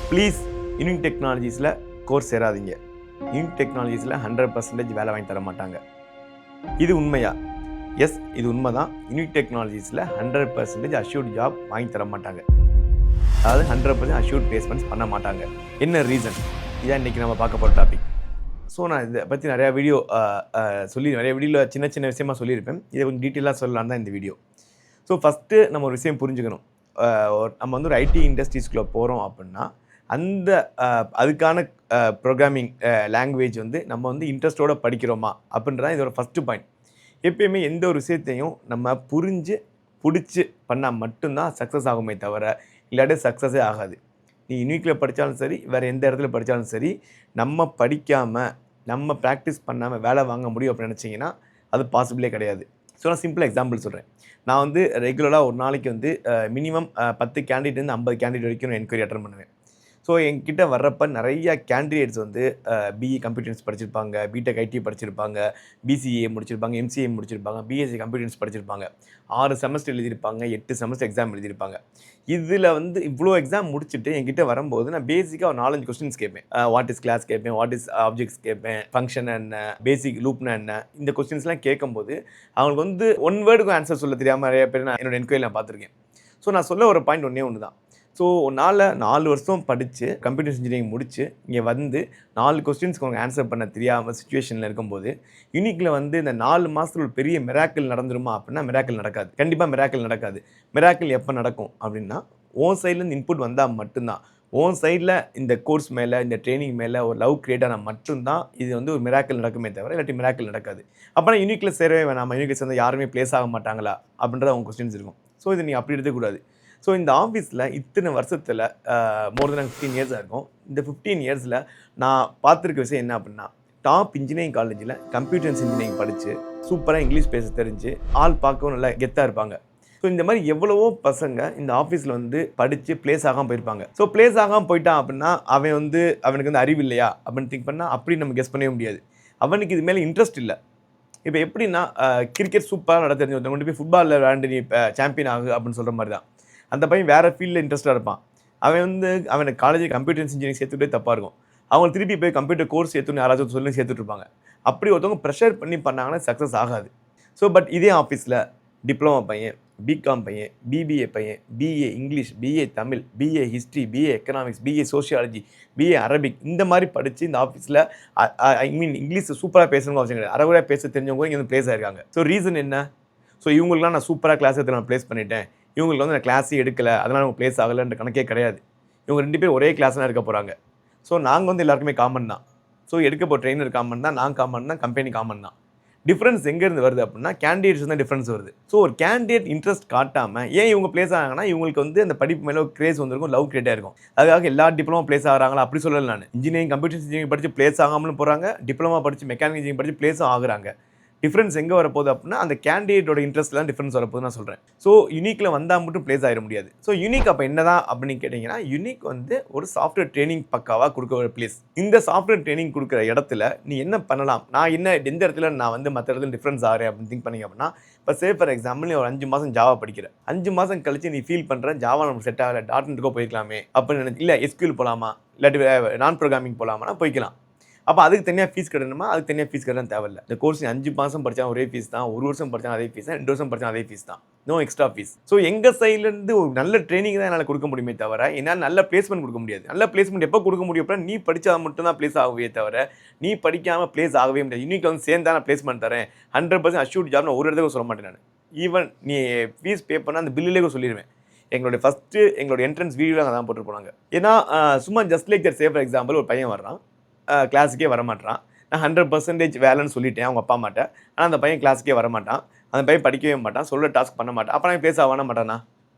Please unique டெக்னாலஜிஸில் course சேராதீங்க. Unique டெக்னாலஜிஸில் 100% வேலை வாங்கி தர மாட்டாங்க. இது உண்மையா? எஸ், இது உண்மை தான். யூனிக் டெக்னாலஜிஸில் 100% அஷ்யூர்ட் ஜாப் வாங்கி தர மாட்டாங்க. அதாவது 100% அஷ்யூர்ட் பிளேஸ்மெண்ட்ஸ் பண்ண மாட்டாங்க. என்ன ரீசன்? இதான் இன்றைக்கி நம்ம பார்க்க போகிற டாபிக். ஸோ நான் இதை பற்றி நிறையா வீடியோ நிறைய வீடியோவில் சின்ன சின்ன விஷயமா சொல்லியிருப்பேன். இதை கொஞ்சம் டீட்டெயிலாக சொல்லலாம் தான் இந்த வீடியோ. ஸோ ஃபஸ்ட்டு நம்ம ஒரு விஷயம் புரிஞ்சுக்கணும். நம்ம வந்து ஒரு ஐடி இண்டஸ்ட்ரீஸ்குள்ளே போகிறோம் அப்படின்னா அந்த அதுக்கான ப்ரோக்ராமிங் லாங்குவேஜ் வந்து நம்ம வந்து இன்ட்ரெஸ்ட்டோடு படிக்கிறோமா அப்படின்றதான் இதோட ஃபஸ்ட்டு பாயிண்ட். எப்பயுமே எந்த ஒரு விஷயத்தையும் நம்ம புரிஞ்சு பிடிச்சி பண்ணால் மட்டும்தான் சக்ஸஸ் ஆகுமே தவிர இல்லாட்டி சக்ஸஸே ஆகாது. நீ யூனிக்கில் படித்தாலும் சரி, வேறு எந்த இடத்துல படித்தாலும் சரி, நம்ம படிக்காமல் நம்ம ப்ராக்டிஸ் பண்ணாமல் வேலை வாங்க முடியும் அப்படின்னு நினச்சிங்கன்னா அது பாசிபிளே கிடையாது. ஸோ நான் சிம்பிள் எக்ஸாம்பிள் சொல்கிறேன். நான் வந்து ரெகுலராக ஒரு நாளைக்கு வந்து மினிமம் 10 கேண்டிடேட்லேருந்து 50 கேண்டிடேட் வரைக்கும் நான் என்கொயரி அட்டன் பண்ணுவேன். ஸோ என்கிட்ட வர்றப்ப நிறைய கேண்டிடேட்ஸ் வந்து பிஇ கம்ப்யூட்டர் சயின்ஸ் படிச்சிருப்பாங்க, பிடெக் ஐடி படிச்சிருப்பாங்க, பிசிஏ முடிச்சிருப்பாங்க, எம்சிஏ முடிச்சிருப்பாங்க, பிஎஸ்சி கம்ப்யூட்டர் சயின்ஸ் படிச்சிருப்பாங்க, 6 செமஸ்டர் எழுதியிருப்பாங்க, 8 செமஸ்டர் எக்ஸாம் எழுதியிருப்பாங்க. இதில் வந்து இவ்வளோ எக்ஸாம் முடிச்சுட்டு என்கிட்ட வரும்போது நான் பேசிக்காக ஒரு 4-5 கொஸ்டின்ஸ் கேட்பேன். வாட் இஸ் கிளாஸ் கேட்பேன், வாட் இஸ் ஆப்ஜெக்ட்ஸ் கேட்பேன், ஃபங்க்ஷன் என்ன, பேசிக் லூப்னா என்ன, இந்த கொஸ்டின்ஸ்லாம் கேட்கும்போது அவங்களுக்கு வந்து ஒன் வேர்டுக்கும் ஆன்சர் சொல்ல தெரியாமல் நிறைய பேர் நான் என்னோட என்கொயரி நான் பார்த்துருக்கேன். ஸோ நான் சொல்ல ஒரு பாயிண்ட் ஒன்று தான். ஸோ 4 வருஷம் படித்து கம்ப்யூட்டர் இன்ஜினியரிங் முடித்து இங்கே வந்து 4 கொஸ்டின்ஸ்க்கு அவங்க ஆன்சர் பண்ண தெரியாமல் சுச்சுவேஷனில் இருக்கும்போது யூனிக்கில் வந்து இந்த 4 மாதத்தில் ஒரு பெரிய மிராக்கிள் நடந்துருமா அப்படின்னா மிராக்கிள் நடக்காது. கண்டிப்பாக மிராக்கிள் நடக்காது. மிராக்கிள் எப்போ நடக்கும் அப்படின்னா ஓன் சைட்லேருந்து இன்புட் வந்தால் மட்டும்தான். ஓன் சைடில் இந்த கோர்ஸ் மேலே, இந்த ட்ரைனிங் மேலே ஒரு லவ் கிரியேட் ஆனால் மட்டும்தான் இது வந்து ஒரு மிராக்கிள் நடக்குமே தவிர இல்லாட்டி மிராக்கிள் நடக்காது. அப்போனா யூனிக்கில் சேரவே வேணாமா, யூனிக்கில் சேர்ந்தால் யாருமே ப்ளேஸ் ஆக மாட்டாங்களா அப்படின்றத அவங்க கொஸ்டின்ஸ் இருக்கும். ஸோ இது நீங்கள் அப்படி எடுக்கக்கூடாது. ஸோ இந்த ஆஃபீஸில் இத்தனை வருஷத்தில் மோர் தென் 15 இயர்ஸாக இருக்கும். இந்த 15 இயர்ஸில் நான் பார்த்துருக்க விஷயம் என்ன அப்படின்னா, டாப் இன்ஜினியரிங் காலேஜில் கம்ப்யூட்டர் இன்ஜினியரிங் படித்து சூப்பராக இங்கிலீஷ் பேச தெரிஞ்சு ஆள் பார்க்கவும் நல்லா கெத்தாக இருப்பாங்க. ஸோ இந்த மாதிரி எவ்வளவோ பசங்க இந்த ஆஃபீஸில் வந்து படித்து ப்ளேஸ் ஆகாமல் போயிருப்பாங்க. ஸோ ப்ளேஸ் ஆகாமல் போயிட்டான் அப்படின்னா அவனுக்கு வந்து அறிவு இல்லையா அப்படின்னு திங்க் பண்ணால் அப்படி நம்ம கெஸ் பண்ணவே முடியாது. அவனுக்கு இது மேலே இன்ட்ரெஸ்ட் இல்லை. இப்போ எப்படின்னா கிரிக்கெட் சூப்பராக நட தெரிஞ்சு ஒருத்தன் கொண்டு போய் ஃபுட்பாலில் விளையாண்டு நீ சாம்பியன் ஆகு அப்படின்னு சொல்கிற மாதிரி தான். அந்த பையன் வேறு ஃபீல்டில் இன்ட்ரெஸ்ட்டாக இருப்பான். அவனுக்கு காலேஜ் கம்ப்யூட்டர் இன்ஜினியரிங் சேர்த்துட்டே தப்பாக இருக்கும். அவங்க திருப்பி போய் கம்ப்யூட்டர் கோர்ஸ் சேர்த்துன்னு யாராச்சும் சொல்லி சேர்த்துட்ருப்பாங்க. அப்படி ஒருத்தவங்க ப்ரெஷர் பண்ணி பண்ணாங்கன்னா சக்ஸஸ் ஆகாது. ஸோ பட் இதே ஆஃபீஸில் டிப்ளமோ பையன், பிகாம் பையன், பிபிஏ பையன், BA English, BA Tamil, BA history, BA economics, BA sociology, BA Arabic இந்த மாதிரி படித்து இந்த ஆஃபீஸில் இங்கிலீஷ் சூப்பராக பேசணுங்க அவசியம் கிடையாது. அரகுறையாக பேச தெரிஞ்சவங்க இங்கே வந்து ப்ளேஸ் ஆகிருக்காங்க. ஸோ ரீசன் என்ன? ஸோ இவங்களுக்குலாம் நான் சூப்பராக கிளாஸ் எடுத்து நான் ப்ளேஸ் பண்ணிட்டேன், இவங்களுக்கு வந்து நான் கிளாஸே எடுக்கலை அதனால் அவங்க ப்ளேஸ் ஆகலைன்ற கணக்கே கிடையாது. இவங்க 2 பேர் ஒரே கிளாஸ் தான் எடுக்க போகிறாங்க. ஸோ நாங்கள் வந்து எல்லாருக்குமே காமன் தான். ஸோ எடுக்க போகிற ட்ரெயினர் காமன் தான், நான் காமன் தான், கம்பெனி காமன் தான். டிஃப்ரென்ஸ் எங்கேருந்து வருது அப்படின்னா கேண்டிடேட்ஸ் தான் டிஃப்ரென்ஸ் வருது. ஸோ ஒரு கேண்டிடேட் இன்ட்ரெஸ்ட் காட்டாமல் ஏன் இவங்க ப்ளேஸ் ஆகாங்கன்னா இவங்களுக்கு வந்து அந்த படிப்பு மேலே ஒரு கிரேஸ் வந்திருக்கும், லவ் கிரியேட்டாக இருக்கும். அதுக்காக எல்லா டிப்ளமோ ப்ளேஸ் ஆகிறாங்களா அப்படி சொல்லலை நான். இன்ஜினியரிங் கம்ப்யூட்டர் இன்ஜினியரிங் படித்து ப்ளேஸ் ஆகாமலும் போகிறாங்க, டிப்ளமோ படித்து மெக்கானிக்கல் இன்ஜினியரிங் படித்து ப்ளேஸும் ஆகுறாங்க. டிஃப்ரென்ஸ் எங்கே வரப்போகுது அப்படின்னா அந்த கேண்டிடேட்டோட இன்ட்ரெஸ்ட் தான் டிஃப்ரென்ஸ் வரப்போகுது நான் சொல்கிறேன். ஸோ யூனிக்கில் வந்தால் மட்டும் ப்ளேஸ் ஆகிட முடியாது. ஸோ யூனிக் அப்போ என்ன தான் அப்படின்னு கேட்டிங்கன்னா யூனிக் வந்து ஒரு சாஃப்ட்வேர் ட்ரைனிங் பக்காவாக கொடுக்க ஒரு பிளேஸ். இந்த சாஃப்ட்வேர் ட்ரைனிங் கொடுக்குற இடத்துல நீ என்ன பண்ணலாம், நான் எந்த இடத்துல நான் வந்து மற்ற இடத்துல டிஃப்ரென்ஸ் ஆகிறேன் அப்படின்னு திங்க் பண்ணிங்க அப்படின்னா, இப்போ ஃபார் எக்ஸாம்பிள் நீ ஒரு 5 மாதம் ஜாவா படிக்கிற, 5 மாதம் கழிச்சு நீ ஃபீல் பண்ணுற ஜாவா நமக்கு செட் ஆகலை, டாட்நெட்டுக்கோ போய்க்கலாமே அப்படின்னு நினைச்சு, இல்லை எஸ்கியூஎல் போகலாமா இல்லாட்டி நான் ப்ரோக்ராமிங் போகலாமா போய்க்கலாம். அப்போ அதுக்கு தனியாக ஃபீஸ் கட்டணுமா, அதுக்கு தனியாக ஃபீஸ் கட்டணும் தேவையில்லை. இந்த கோர்ஸ் 5 மாதம் படித்தா ஒரே ஃபீஸ் தான், 1 வருஷம் படித்தா அதே ஃபீஸ் தான், 2 வருஷம் படித்தா அதே ஃபீஸ் தான், நோ எக்ஸ்ட்ரா ஃபீஸ். ஸோ எங்கள் சைட்லேருந்து ஒரு நல்ல ட்ரைனிங் தான் என்னால் கொடுக்க முடியுமே தவிர என்னால் நல்ல பிளேஸ்மெண்ட் கொடுக்க முடியாது. நல்ல பிளேஸ்மெண்ட் எப்போ கொடுக்க முடியும் அப்படின்னா நீ படித்தா மட்டும் தான் ப்ளேஸ் ஆகவே தவிர நீ படிக்காமல் ப்ளேஸ் ஆகவே முடியாது. யூனிக்கில் வந்து சேர்ந்தா நான் பிளேஸ்மெண்ட் தரேன், 100% அஷ்யூர்ட் ஜாப் நான் ஒரு இடத்துக்கு சொல்ல மாட்டேன் நான். ஈவன் நீ ஃபீஸ் பே பண்ணால் அந்த பில்லுலேயே சொல்லிடுவேன். எங்களோட என்ட்ரன்ஸ் வீடியோவில் அங்கே தான் போட்டு போனாங்க. ஏன்னா சும்மா just like that for example ஒரு பையன் வர்றான், கிளாஸுக்கே வரமாட்டான். நான் 100% வேலைன்னு சொல்லிட்டேன் அவங்க அப்பா அம்மாட்ட. ஆனால் அந்த பையன் கிளாஸுக்கே வரமாட்டான், அந்த பையன் படிக்கவே மாட்டான், சொல்ல டாஸ்க் பண்ண மாட்டான். அப்போ நான் ப்ளேஸ் ஆக மாட்டானா?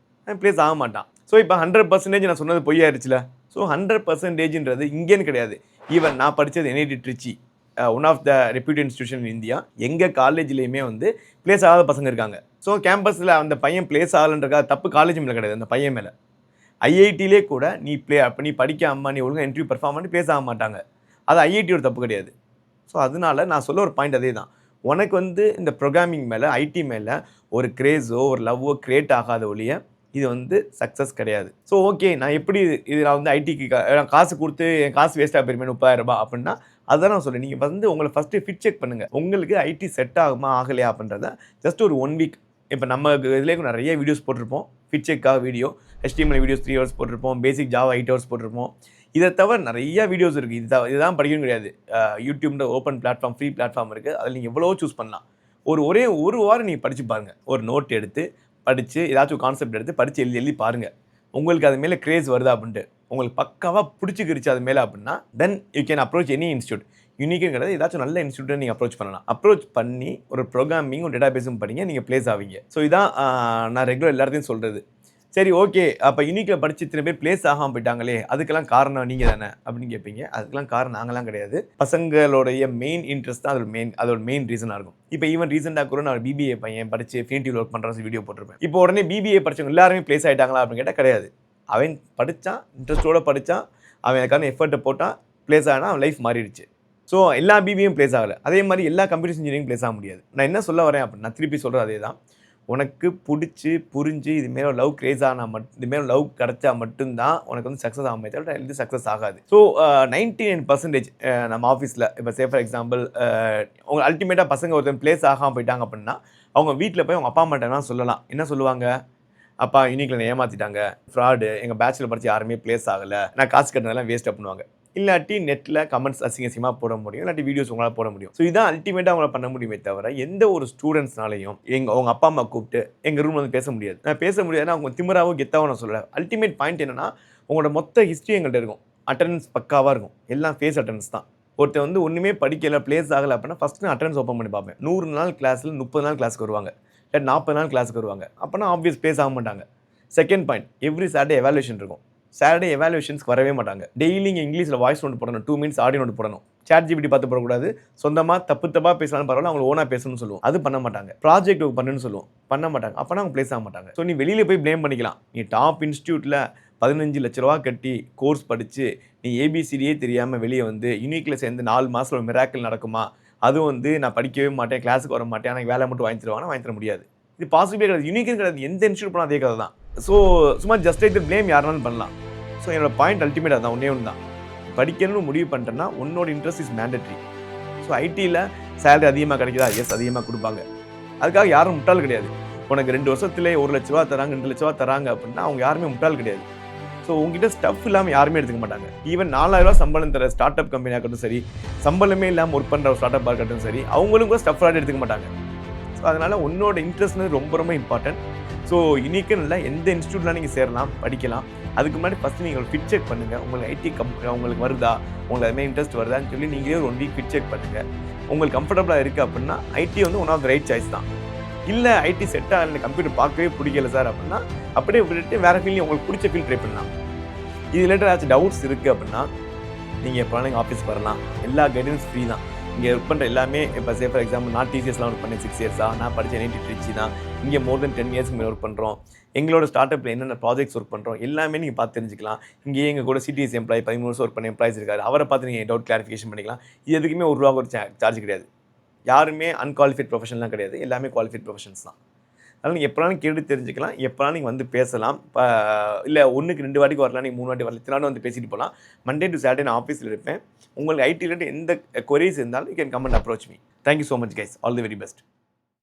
ப்ளேஸ் ஆக மாட்டான். ஸோ இப்போ 100% நான் சொன்னது பொய்யாயிருச்சுல. ஸோ 100%ன்றது இங்கேன்னு கிடையாது. ஈவன் நான் படித்தது NIT Trichy, one of the reputed institution in India. எங்கள் காலேஜ்லேயுமே வந்து ப்ளேஸ் ஆகாத பசங்க இருக்காங்க. ஸோ கேம்பஸில் அந்த பையன் ப்ளேஸ் ஆகலன்றக்காக தப்பு காலேஜ் மேலே கிடையாது, அந்த பையன் மேலே. ஐஐடியிலே கூட நீ படிக்காமல் நீ ஒழுங்காக இன்டர்வியூ பெர்ஃபார்ம் பண்ணி ப்ளேஸ் ஆக மாட்டாங்க. அது ஐஐடியோட தப்பு கிடையாது. ஸோ அதனால நான் சொல்ல ஒரு பாயிண்ட் அதே தான். உனக்கு வந்து இந்த ப்ரோக்ராமிங் மேலே, ஐடி மேலே ஒரு கிரேஸோ ஒரு லவ்வோ கிரியேட் ஆகாத ஒழிய இது வந்து சக்ஸஸ் கிடையாது. ஸோ ஓகே நான் எப்படி இது நான் வந்து ஐடிக்கு நான் காசு கொடுத்து என் காசு வேஸ்ட்டாக போயிருமே ரூ. 30,000 அப்படின்னா அதான் நான் சொல்றேன். நீங்க வந்து உங்கள ஃபர்ஸ்ட்டு ஃபிட் செக் பண்ணுங்க. உங்களுக்கு ஐடி செட் ஆகுமா, ஆகலையா அப்படின்றத ஜஸ்ட் ஒரு 1 வீக் இப்ப நம்ம இதுலயே நெறைய வீடியோஸ் போட்டிருப்போம். ஃபிட் செக்காக வீடியோ, HTML வீடியோஸ் 3 ஹவர்ஸ் போட்டிருப்போம். பேசிக் ஜாவா 8 ஹவர்ஸ் போட்டிருப்போம். இத தவிர நெறைய வீடியோஸ் இருக்கு. இதுதான் படிக்கணும் கிடையாது. YouTubeன்ற ஓப்பன் பிளாட்ஃபார்ம், ஃப்ரீ பிளாட்ஃபார்ம் இருக்கு. அதுல நீங்க எவ்வளவோ சூஸ் பண்ணலாம். ஒரே ஒரு வாரம் நீங்க படிச்சு பாருங்க. ஒரு நோட் எடுத்து படிச்சு ஏதாச்சும் கான்செப்ட் எடுத்து படிச்சு எழுதி எழுதி பாருங்க. உங்களுக்கு அது மேல கிரேஸ் வருதா அப்படின்ட்டு. உங்களுக்கு பக்காவா புடிச்சுக்கிருச்சு அது மேல அப்படின்னா, then you can approach any institute. யூனிக்னு கிடையாது. ஏதாச்சும் நல்ல இன்ஸ்டிடியூட்ட நீங்க அப்ரோச் பண்ணலாம். அப்ரோச் பண்ணி ஒரு ப்ரோகிராமிங், ஒரு டேட்டாபேஸும் படிங்க. நீங்க பிளேஸ் ஆவீங்க. ஸோ இதான் நான் ரெகுலர் எல்லார்ட்டையும் சொல்றது. சரி ஓகே. அப்ப யூனிக்ல படிச்சு இத்தனை பேர் பிளேஸ் ஆகாம போயிட்டாங்களே, அதுக்கெல்லாம் காரணம் நீங்க தானே அப்படின்னு கேட்பீங்க. அதுக்கெல்லாம் காரணம் நாங்கலாம் கிடையாது. பசங்களுடைய மெயின் இன்ட்ரெஸ்ட் தான் அதோட மெயின் ரீசனா இருக்கும். இப்ப ஈவன் ரீசென்ட்டா கூட நான் பிபிஏ பையன் படிச்சு ஃபினிட்டிவ்ல ஒர்க் பண்றான்னு வீடியோ போட்டிருப்பேன். இப்போ உடனே பிபிஏ படிச்சவங்க எல்லாருமே பிளேஸ் ஆயிட்டாங்களா அப்படின்னு கேட்டா கிடையாது. அவன் படிச்சான், இன்ட்ரெஸ்ட்டோட படிச்சான், அவன் அதுக்கான எஃபர்ட்ட போட்டான், பிளேஸ் ஆனா அவன் லைஃப் மாறிடுச்சு. ஸோ எல்லா பிபியும் பிளேஸ் ஆகல. அதே மாதிரி எல்லா கம்ப்யூட்டர் இன்ஜினியரிங் பிளேஸ் ஆக முடியாது. நான் என்ன சொல்ல வரேன் அப்படின்னா, திருப்பி சொல்றது அதே தான். உனக்கு புடிச்சு, புரிஞ்சு இது மேல லவ் கிரேஸ் ஆனா இது மேல லவ் கிடைச்சா மட்டும் தான் உனக்கு வந்து சக்ஸஸ் ஆகுமே தவிர இது சக்ஸஸ் ஆகாது. ஸோ 99% நம்ம ஆஃபீஸ்ல இப்போ சே ஃபார் எக்ஸாம்பிள் உங்க அல்டிமேட்டா பசங்க ஒருத்தன் பிளேஸ் ஆகாம போயிட்டாங்க அப்படின்னா, அவங்க வீட்ல போய் அவங்க அப்பா அம்மாட்ட சொல்லலாம். என்ன சொல்லுவாங்க? அப்பா யூனிக்ல என்ன ஏமாத்திட்டாங்க. ஃப்ராடு. எங்க பேட்ச்ல படிச்சு யாருமே பிளேஸ் ஆகல. நான் காசு கட்டினதெல்லாம் வேஸ்ட் பண்ணுவாங்க. இல்லாட்டி நெட்ல கமெண்ட்ஸ் அசிங்கமா போட முடியும். இல்லாட்டி வீடியோஸ் உங்களால போட முடியும். ஸோ இதான் அல்டிமேட்டா அவங்களால பண்ண முடியுமே தவிர, எந்த ஒரு ஸ்டூடண்ட்ஸ்னாலையும் அவங்க அப்பா அம்மா கூப்பிட்டு எங்க ரூம்ல வந்து பேச முடியாது. நான் பேச முடியாதுன்னா அவங்க திமிராவோ கெத்தாவோ நான் சொல்லல. அல்டிமேட் பாயிண்ட் என்னன்னா, உங்களோட மொத்த ஹிஸ்டரி எங்கள்ட்ட இருக்கும். அட்டெண்டன்ஸ் பக்காவா இருக்கும். எல்லாம் ஃபேஸ் அட்டெண்டன்ஸ் தான். ஒருத்தன் வந்து ஒண்ணுமே படிக்கல, பிளேஸ் ஆகல அப்படின்னா ஃபர்ஸ்ட் நான் அட்டெண்டன்ஸ் ஓப்பன் பண்ணி பார்ப்பேன். 100 நாள் கிளாஸ்ல 30 நாள் கிளாஸ்க்கு வருவாங்க. இல்ல 40 நாள் கிளாஸ்க்கு வருவாங்க. அப்பனா ஆப்வியஸ் பிளேஸ் ஆக மாட்டாங்க. Second point, every Saturday evaluation இருக்கும். சாட்டர்டே எவாலுவேஷன்ஸ்க்கு வரவே மாட்டாங்க. டெய்லி இங்க இங்கிலீஷ்ல வாய்ஸ் நோட் போடணும். 2 மினிட்ஸ் ஆடியோ நோட் போடணும். ChatGPT பார்த்து போடக்கூடாது. சொந்தமா தப்பா பேசினாலும் பரவாயில்ல, அவங்க ஓனா பேசணும்னு சொல்லுவோம். அது பண்ண மாட்டாங்க. ப்ராஜெக்ட் ஒர்க் பண்ணுன்னு சொல்லுவோம். பண்ண மாட்டாங்க. அப்பனா அவங்க பிளேஸ் ஆக மாட்டாங்க. ஸோ நீ வெளியில போய் ப்ளேம் பண்ணிக்கலாம். நீ டாப் இன்ஸ்டிடியூட்ல 15 லட்ச ரூபா கட்டி கோர்ஸ் படிச்சு நீ ஏபிசிடியே தெரியாம வெளியே வந்து யூனிக்ல சேர்ந்து 4 மாசத்துல ஒரு மிராக்கிள் நடக்குமா? அதுவும் வந்து நான் படிக்கவே மாட்டேன், கிளாஸுக்கு வர மாட்டேன், எனக்கு வேலை மட்டும் வாங்கி தருவாங்கன்னா வாங்கி தர முடியாது. இது பாசிபிளே கிடையாது. யூனிக்னு கிடையாது. எந்த இன்ஸ்டிடியூட் போனாலும் அதே கதை தான். ஸோ சும்மா ஜஸ்ட் லைக் ப்ளேம் யாருனாலும் பண்ணலாம். ஸோ என்னோட பாயிண்ட் அல்டிமேட் அதான். ஒன்னே ஒன்று தான். படிக்கணும்னு முடிவு பண்ணிட்டேன்னா உன்னோட இன்ட்ரெஸ்ட் இஸ் மேண்டட்ரி. ஸோ ஐடியில் சேலரி அதிகமாக கிடைக்குதா? எஸ், அதிகமாக கொடுப்பாங்க. அதுக்காக யாரும் முட்டாள் கிடையாது. உனக்கு 2 வருஷத்துலேயே 1 லட்ச ரூபா தராங்க, 2 லட்ச ரூபா தராங்க அப்படின்னா அவங்க யாருமே முட்டாள் கிடையாது. ஸோ உங்ககிட்ட ஸ்டஃப் இல்லாமல் யாருமே எடுத்துக்க மாட்டாங்க. ஈவன் 4,000 ரூபா சம்பளம் தர ஸ்டார்ட் அப் கம்பெனியாக இருக்கட்டும் சரி, சம்பளமே இல்லாமல் ஒர்க் பண்ணுற ஒரு ஸ்டார்ட் அப்பாக இருக்கட்டும் சரி, அவங்களும் கூட ஸ்டஃப் எடுத்துக்க மாட்டாங்க. ஸோ அதனால உன்னோட இன்ட்ரெஸ்ட்னு ரொம்ப ரொம்ப இம்பார்ட்டன்ட். ஸோ இன்னைக்குன்னு இல்லை, எந்த இன்ஸ்டியூட்டில் நீங்கள் சேரலாம், படிக்கலாம். அதுக்கு முன்னாடி ஃபஸ்ட்டு நீங்கள் ஒரு ஃபிட் செக் பண்ணுங்கள். உங்களுக்கு ஐடி உங்களுக்கு வருதா, உங்களுக்கு அதுமாதிரி இன்ட்ரெஸ்ட் வருதான்னு சொல்லி நீங்களே ஒரு 1 வீக் ஃபிட் செக் பண்ணுங்கள். உங்களுக்கு கம்ஃபர்டபுளாக இருக்குது அப்படின்னா ஐடி வந்து one of the right choice தான். இல்லை ஐடி செட் ஆகல, கம்ப்யூட்டர் பார்க்கவே பிடிக்கல சார் அப்படின்னா அப்படியே விட்டுட்டு வேறு ஃபீல்டு உங்களுக்கு பிடிச்ச ஃபீல்ட் ட்ரை பண்ணலாம். இது ரிலேட்டட் ஏதாச்சும் டவுட்ஸ் இருக்குது அப்படின்னா நீங்கள் எப்போ நீங்கள் ஆஃபீஸ் வரலாம். எல்லா கைடன்ஸ் ஃப்ரீ தான். இங்கே ஒர்க் பண்ணுற எல்லாமே இப்போ சே ஃபார் எக்ஸாம்பிள் நான் டிசிஎஸ்லாம் ஒர்க் பண்ணேன் 6 இயர்ஸாக. நான் படித்த NIT திருச்சி தான். இங்கே மோர் தென் 10 இயர்ஸ்க்கு மேலே ஒர்க் பண்ணுறோம். எங்களோட ஸ்டார்ட் அப்பில் என்னென்ன ப்ராஜெக்ட்ஸ் ஒர்க் பண்ணுறோம் எல்லாமே நீங்கள் பார்த்து தெரிஞ்சுக்கலாம். இங்கேயே எங்கள் கூட CTS எம்ப்ளாயி 13 வருஷம் ஒர்க் பண்ண எம்ப்ளாயிஸ் இருக்காரு. அவரை பார்த்து நீங்கள் டவுட் கிளாரிஃபிகேஷன் பண்ணிக்கலாம். இது எதுக்குமே ₹1 ஒரு சார்ஜ் கிடையாது. யாருமே அன்குவாலிஃபைட் ப்ரொஃபஷன்லாம் கிடையாது. எல்லாமே குவாலிஃபைட் ப்ரொஃபஷன்ஸ் தான். அதனால் நீங்கள் எப்போனாலும் கேட்டு தெரிஞ்சுக்கலாம். எப்போனாலும் நீங்கள் வந்து பேசலாம். இல்லை 1க்கு 2 வாட்டிக்கு வரலாம், நீங்கள் 3 வாட்டி வரலாம், இத்தனை நாள் வந்து பேசிட்டு போகலாம். மண்டே டு சாட்டர்டே நான் ஆஃபீஸில் இருப்பேன். உங்களுக்கு ஐடி ரிலேட்டட் எந்த கொரீஸ் இருந்தாலும் you can come and approach me. Thank you so much guys. All the very best.